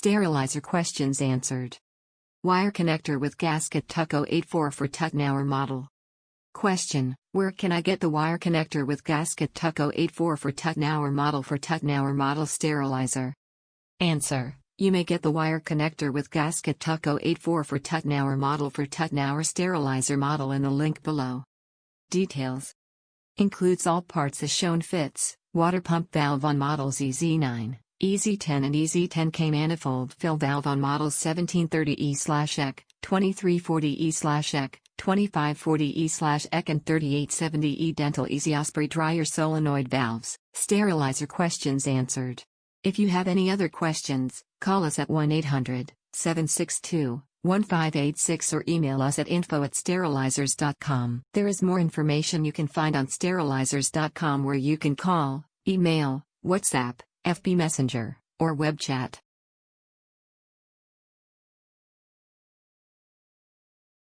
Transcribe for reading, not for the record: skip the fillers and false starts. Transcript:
Sterilizer questions answered. Wire connector with gasket TUC084 for Tuttnauer Model. Question: where can I get the wire connector with gasket TUC084 for Tuttnauer Model sterilizer? Answer: you may get the wire connector with gasket TUC084 for Tuttnauer sterilizer model in the link below. Details: includes all parts as shown. Fits: water pump valve on models EZ9, EZ10 and EZ10K, manifold fill valve on models 1730E/EC, 2340E/EC, 2540E/EC and 3870E, dental easy Osprey dryer solenoid valves. Sterilizer questions answered. If you have any other questions, call us at 1-800-762-1586 or email us at info@sterilizers.com. There is more information you can find on sterilizers.com, where you can call, email, WhatsApp, FB Messenger, or web chat.